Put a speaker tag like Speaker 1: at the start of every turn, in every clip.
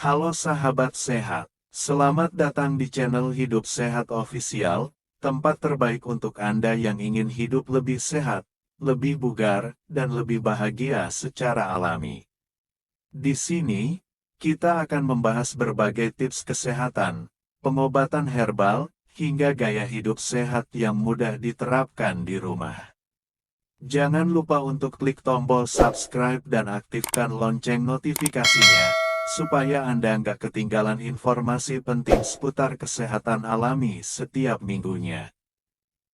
Speaker 1: Halo sahabat sehat, selamat datang di channel Hidup Sehat Official, tempat terbaik untuk Anda yang ingin hidup lebih sehat, lebih bugar, dan lebih bahagia secara alami. Di sini, kita akan membahas berbagai tips kesehatan, pengobatan herbal, hingga gaya hidup sehat yang mudah diterapkan di rumah. Jangan lupa untuk klik tombol subscribe dan aktifkan lonceng notifikasinya, supaya Anda nggak ketinggalan informasi penting seputar kesehatan alami setiap minggunya.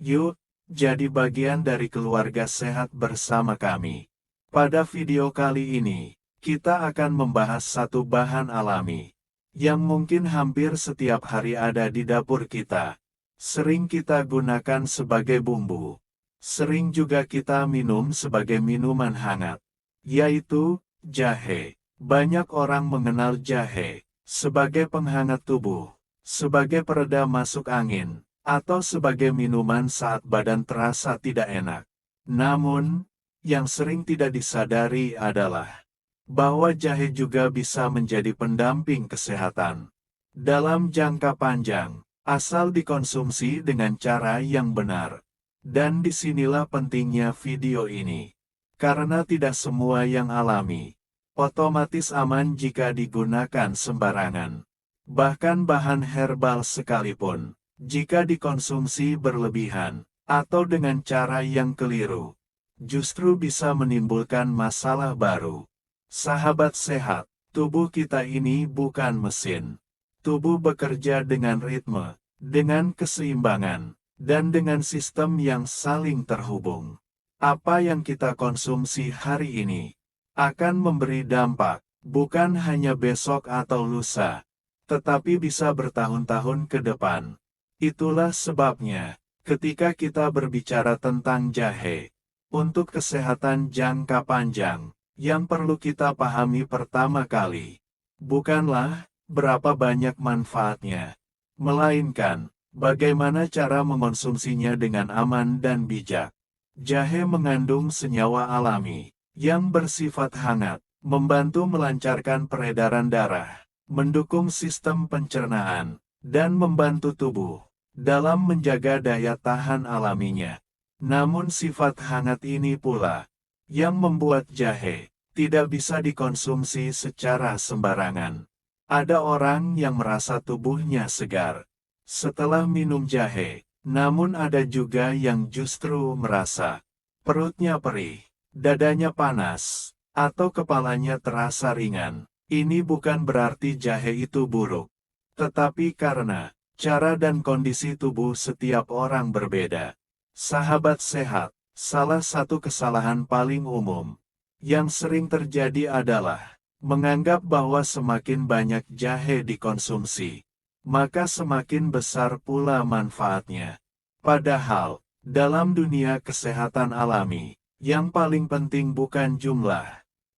Speaker 1: Yuk, jadi bagian dari keluarga sehat bersama kami. Pada video kali ini, kita akan membahas satu bahan alami, yang mungkin hampir setiap hari ada di dapur kita. Sering kita gunakan sebagai bumbu. Sering juga kita minum sebagai minuman hangat, yaitu jahe. Banyak orang mengenal jahe sebagai penghangat tubuh, sebagai pereda masuk angin, atau sebagai minuman saat badan terasa tidak enak. Namun, yang sering tidak disadari adalah bahwa jahe juga bisa menjadi pendamping kesehatan dalam jangka panjang, asal dikonsumsi dengan cara yang benar. Dan disinilah pentingnya video ini. Karena tidak semua yang alami, otomatis aman jika digunakan sembarangan. Bahkan bahan herbal sekalipun, jika dikonsumsi berlebihan, atau dengan cara yang keliru, justru bisa menimbulkan masalah baru. Sahabat sehat, tubuh kita ini bukan mesin. Tubuh bekerja dengan ritme, dengan keseimbangan, dan dengan sistem yang saling terhubung. Apa yang kita konsumsi hari ini akan memberi dampak, bukan hanya besok atau lusa, tetapi bisa bertahun-tahun ke depan. Itulah sebabnya, ketika kita berbicara tentang jahe, untuk kesehatan jangka panjang, yang perlu kita pahami pertama kali, bukanlah berapa banyak manfaatnya, melainkan bagaimana cara mengonsumsinya dengan aman dan bijak. Jahe mengandung senyawa alami yang bersifat hangat, membantu melancarkan peredaran darah, mendukung sistem pencernaan, dan membantu tubuh dalam menjaga daya tahan alaminya. Namun sifat hangat ini pula yang membuat jahe tidak bisa dikonsumsi secara sembarangan. Ada orang yang merasa tubuhnya segar setelah minum jahe, namun ada juga yang justru merasa perutnya perih, dadanya panas, atau kepalanya terasa ringan. Ini bukan berarti jahe itu buruk, tetapi karena cara dan kondisi tubuh setiap orang berbeda. Sahabat sehat, salah satu kesalahan paling umum yang sering terjadi adalah menganggap bahwa semakin banyak jahe dikonsumsi, maka semakin besar pula manfaatnya. Padahal, dalam dunia kesehatan alami, yang paling penting bukan jumlah,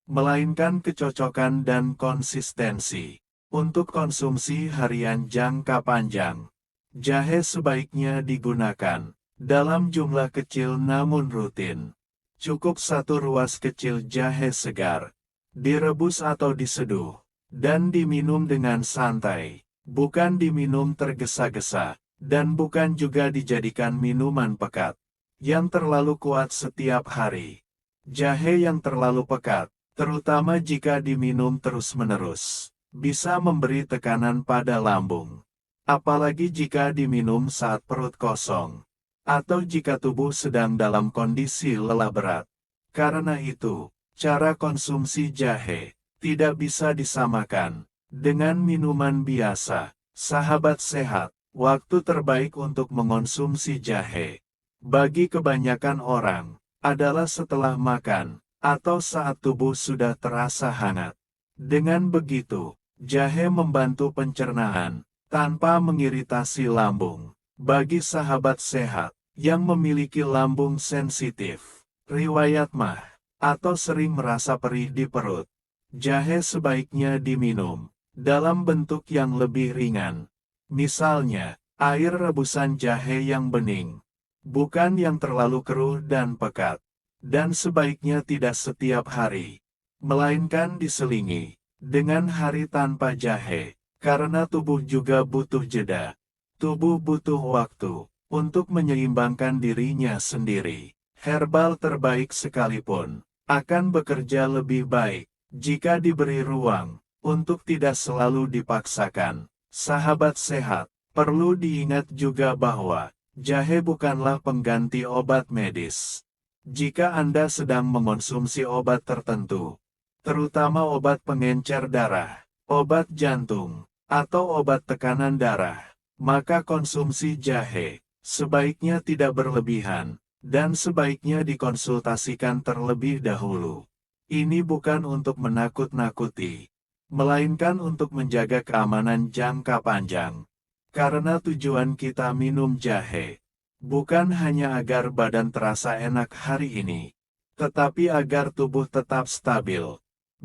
Speaker 1: melainkan kecocokan dan konsistensi. Untuk konsumsi harian jangka panjang, jahe sebaiknya digunakan dalam jumlah kecil namun rutin. Cukup satu ruas kecil jahe segar, direbus atau diseduh, dan diminum dengan santai. Bukan diminum tergesa-gesa, dan bukan juga dijadikan minuman pekat yang terlalu kuat setiap hari. Jahe yang terlalu pekat, terutama jika diminum terus-menerus, bisa memberi tekanan pada lambung. Apalagi jika diminum saat perut kosong, atau jika tubuh sedang dalam kondisi lelah berat. Karena itu, cara konsumsi jahe tidak bisa disamakan dengan minuman biasa. Sahabat sehat, waktu terbaik untuk mengonsumsi jahe bagi kebanyakan orang adalah setelah makan atau saat tubuh sudah terasa hangat. Dengan begitu, jahe membantu pencernaan tanpa mengiritasi lambung. Bagi sahabat sehat yang memiliki lambung sensitif, riwayat MAH, atau sering merasa perih di perut, jahe sebaiknya diminum dalam bentuk yang lebih ringan. Misalnya, air rebusan jahe yang bening, bukan yang terlalu keruh dan pekat. Dan sebaiknya tidak setiap hari, melainkan diselingi dengan hari tanpa jahe, karena tubuh juga butuh jeda. Tubuh butuh waktu untuk menyeimbangkan dirinya sendiri. Herbal terbaik sekalipun akan bekerja lebih baik jika diberi ruang untuk tidak selalu dipaksakan. Sahabat sehat, perlu diingat juga bahwa jahe bukanlah pengganti obat medis. Jika Anda sedang mengonsumsi obat tertentu, terutama obat pengencer darah, obat jantung, atau obat tekanan darah, maka konsumsi jahe sebaiknya tidak berlebihan, dan sebaiknya dikonsultasikan terlebih dahulu. Ini bukan untuk menakut-nakuti, melainkan untuk menjaga keamanan jangka panjang. Karena tujuan kita minum jahe, bukan hanya agar badan terasa enak hari ini, tetapi agar tubuh tetap stabil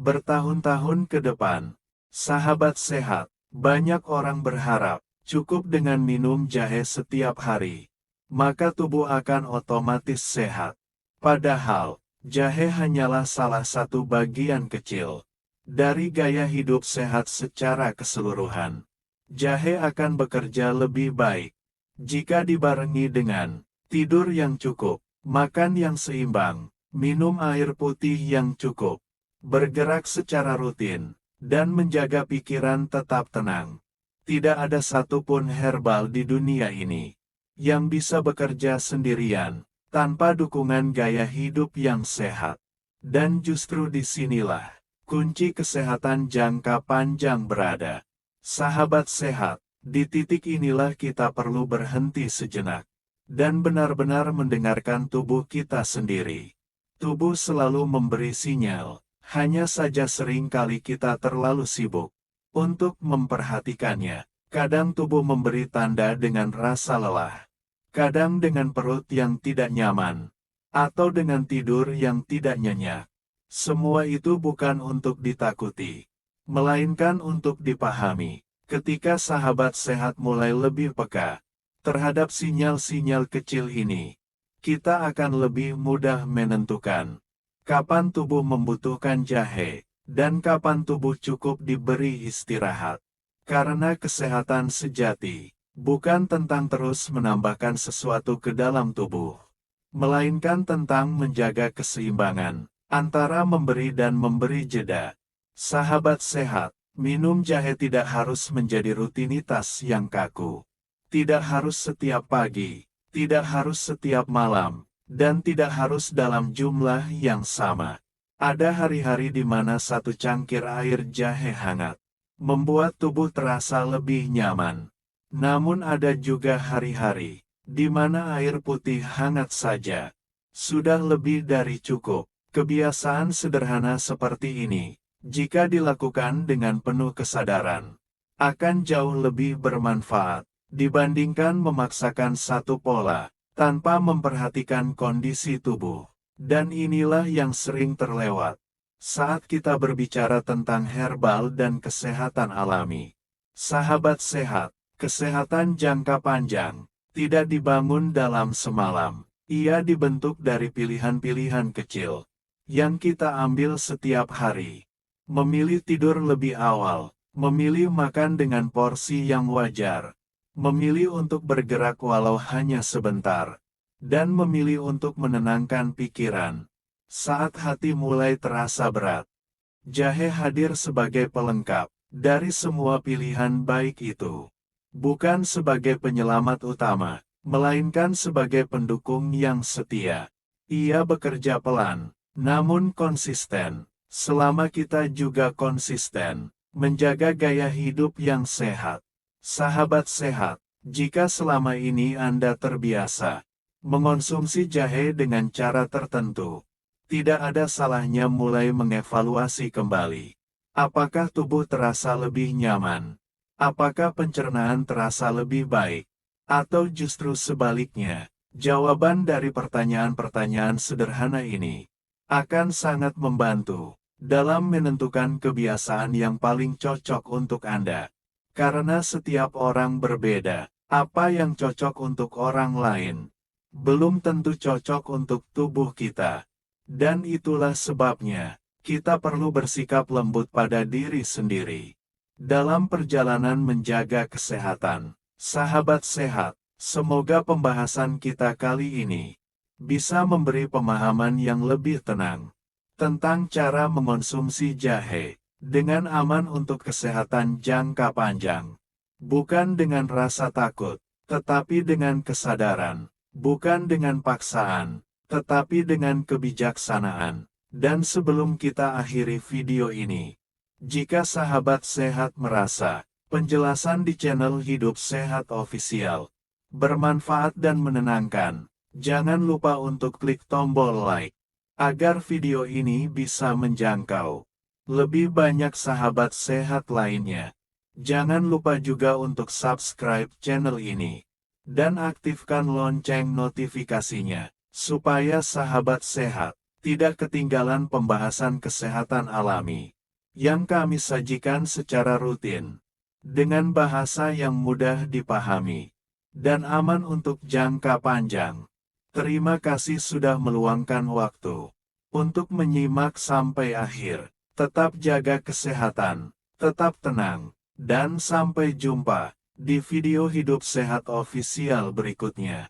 Speaker 1: bertahun-tahun ke depan. Sahabat sehat, banyak orang berharap cukup dengan minum jahe setiap hari, maka tubuh akan otomatis sehat. Padahal, jahe hanyalah salah satu bagian kecil dari gaya hidup sehat secara keseluruhan. Jahe akan bekerja lebih baik jika dibarengi dengan tidur yang cukup, makan yang seimbang, minum air putih yang cukup, bergerak secara rutin, dan menjaga pikiran tetap tenang. Tidak ada satupun herbal di dunia ini yang bisa bekerja sendirian tanpa dukungan gaya hidup yang sehat. Dan justru disinilah kunci kesehatan jangka panjang berada. Sahabat sehat, di titik inilah kita perlu berhenti sejenak dan benar-benar mendengarkan tubuh kita sendiri. Tubuh selalu memberi sinyal, hanya saja sering kali kita terlalu sibuk untuk memperhatikannya. Kadang tubuh memberi tanda dengan rasa lelah, kadang dengan perut yang tidak nyaman, atau dengan tidur yang tidak nyenyak. Semua itu bukan untuk ditakuti, melainkan untuk dipahami. Ketika sahabat sehat mulai lebih peka terhadap sinyal-sinyal kecil ini, kita akan lebih mudah menentukan kapan tubuh membutuhkan jahe, dan kapan tubuh cukup diberi istirahat. Karena kesehatan sejati bukan tentang terus menambahkan sesuatu ke dalam tubuh, melainkan tentang menjaga keseimbangan antara memberi dan memberi jeda. Sahabat sehat, minum jahe tidak harus menjadi rutinitas yang kaku. Tidak harus setiap pagi, tidak harus setiap malam, dan tidak harus dalam jumlah yang sama. Ada hari-hari di mana satu cangkir air jahe hangat membuat tubuh terasa lebih nyaman. Namun ada juga hari-hari di mana air putih hangat saja sudah lebih dari cukup. Kebiasaan sederhana seperti ini, jika dilakukan dengan penuh kesadaran, akan jauh lebih bermanfaat dibandingkan memaksakan satu pola tanpa memperhatikan kondisi tubuh. Dan inilah yang sering terlewat saat kita berbicara tentang herbal dan kesehatan alami. Sahabat sehat, kesehatan jangka panjang tidak dibangun dalam semalam. Ia dibentuk dari pilihan-pilihan kecil yang kita ambil setiap hari. Memilih tidur lebih awal, memilih makan dengan porsi yang wajar, memilih untuk bergerak walau hanya sebentar, dan memilih untuk menenangkan pikiran saat hati mulai terasa berat. Jahe hadir sebagai pelengkap dari semua pilihan baik itu, bukan sebagai penyelamat utama, melainkan sebagai pendukung yang setia. Ia bekerja pelan, namun konsisten, selama kita juga konsisten menjaga gaya hidup yang sehat. Sahabat sehat, jika selama ini Anda terbiasa mengonsumsi jahe dengan cara tertentu, tidak ada salahnya mulai mengevaluasi kembali. Apakah tubuh terasa lebih nyaman? Apakah pencernaan terasa lebih baik? Atau justru sebaliknya? Jawaban dari pertanyaan-pertanyaan sederhana ini akan sangat membantu dalam menentukan kebiasaan yang paling cocok untuk Anda. Karena setiap orang berbeda, apa yang cocok untuk orang lain belum tentu cocok untuk tubuh kita. Dan itulah sebabnya kita perlu bersikap lembut pada diri sendiri. Dalam perjalanan menjaga kesehatan, sahabat sehat, semoga pembahasan kita kali ini bisa memberi pemahaman yang lebih tenang tentang cara mengonsumsi jahe dengan aman untuk kesehatan jangka panjang. Bukan dengan rasa takut, tetapi dengan kesadaran. Bukan dengan paksaan, tetapi dengan kebijaksanaan. Dan sebelum kita akhiri video ini, jika sahabat sehat merasa penjelasan di channel Hidup Sehat Official bermanfaat dan menenangkan, jangan lupa untuk klik tombol like, agar video ini bisa menjangkau lebih banyak sahabat sehat lainnya. Jangan lupa juga untuk subscribe channel ini, dan aktifkan lonceng notifikasinya, supaya sahabat sehat tidak ketinggalan pembahasan kesehatan alami yang kami sajikan secara rutin, dengan bahasa yang mudah dipahami, dan aman untuk jangka panjang. Terima kasih sudah meluangkan waktu untuk menyimak sampai akhir. Tetap jaga kesehatan, tetap tenang, dan sampai jumpa di video Hidup Sehat Official berikutnya.